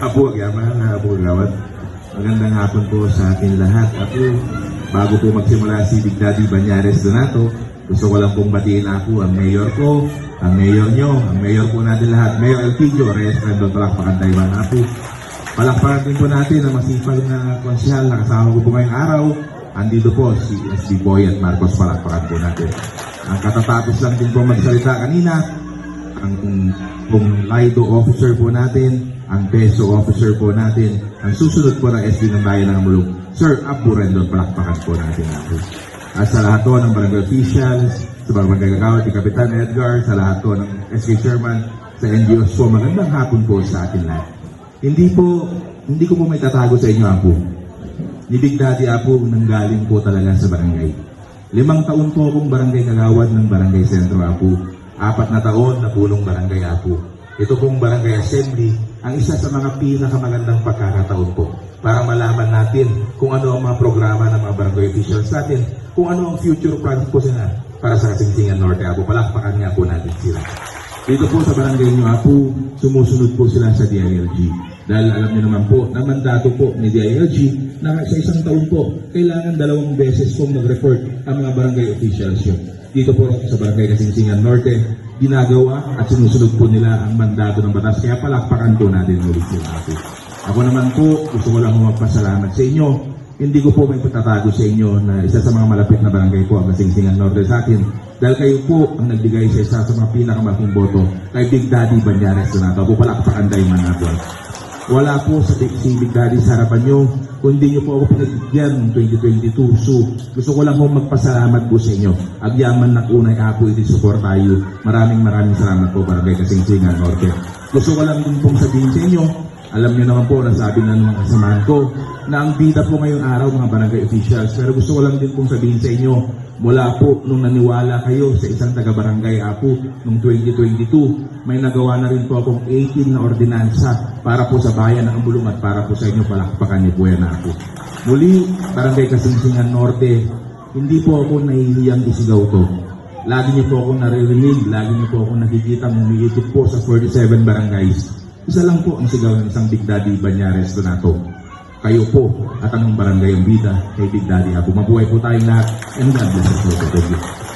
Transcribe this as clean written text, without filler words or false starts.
Apo, yaman na Apo Gawad. Magandang hapon po sa ating lahat. Apo, bago po magsimula si Big Daddy Banyares Donato, gusto ko lang pong batiin ako ang mayor ko, ang mayor nyo, ang mayor po natin lahat, Mayor Elpidio Reyes Rendon, palakpakan tayo mga Apo. Palakpakan din po natin ang masipag na konsyal na kasama ko po ngayong araw. Andito po si SB Boy at Marcos, palakpakan po natin. Ang katatapos lang din po magsalita kanina, ang Lido officer po natin, ang Peso officer po natin, ang susunod po ng SB ng Bayan ng Mulong, Sir Abu Rendon, palakpakan po natin ako. At sa lahat po ng barangay officials, sa barangay Kagawad, ni Kapitan Edgar, sa lahat po ng SK Chairman, sa NGOs po, magandang hapon po sa atin lahat. Hindi ko po may tatago sa inyo, Apo. Ni Big Daddy Apo nanggaling po talaga sa barangay. 5 taon po akong barangay Kagawad ng Barangay Sentro, Apo. 4 na taon na punong barangay Apo. Ito pong barangay assembly ang isa sa mga pinakamagandang pagkakataon po para malaman natin kung ano ang mga programa ng mga barangay officials natin, kung ano ang future plans po sila para sa Kasingsingan Norte, Apo. Palakpakan nga po natin sila. Dito po sa barangay nyo, Apo, sumusunod po sila sa DILG. Dahil alam niyo naman po, na mandato po ni DILG na sa isang taon po, kailangan 2 beses pong mag-report ang mga barangay officials yun. Dito po sa barangay Kasingsingan Norte, ginagawa at sinusunod po nila ang mandato ng batas. Kaya palakpakan po natin ulit sila, Apo. Ako naman po, gusto ko lang magpasalamat sa inyo. Hindi ko po may patatago sa inyo na isa sa mga malapit na barangay po ang Kasingsingan Norte sa akin. Dahil kayo po ang nagbigay sa isa sa mga pinakamalaking boto kay Big Daddy Banyares Donato. Ako palakpakan tayo mga po. Wala po sa si Big Daddy sa harapan nyo, kundi nyo po ako pinagbigyan ng 2022. So, gusto ko lang po magpasalamat po sa inyo. Agyaman na unay Apo, iti support tayo. Maraming salamat po Barangay Kasingsingan Norte. Gusto ko lang din pong sabihin sa inyo, alam nyo naman po, nasabi na ng mga kasamahan ko, na ang bida po ngayong araw mga barangay officials. Pero gusto ko lang din pong sabihin sa inyo, mula po nung naniwala kayo sa isang taga-barangay Apo noong 2022, may nagawa na rin po akong 18 na ordinansa para po sa bayan ng Ambulong at para po sa inyo, palakpakan niyo po yan Apo. Muli, Barangay Kasingsingan Norte, hindi po ako nahihiyang isigaw to. Lagi niyo po ako naririnig, lagi niyo po ako nakikita umiikot po sa 47 barangays. Isa lang po ang sigaw ng isang Big Daddy Banyares Donato. Kayo po at anong barangay ang bida kay Big Daddy Apo. Mabuhay po tayong lahat and God bless us all. Thank you.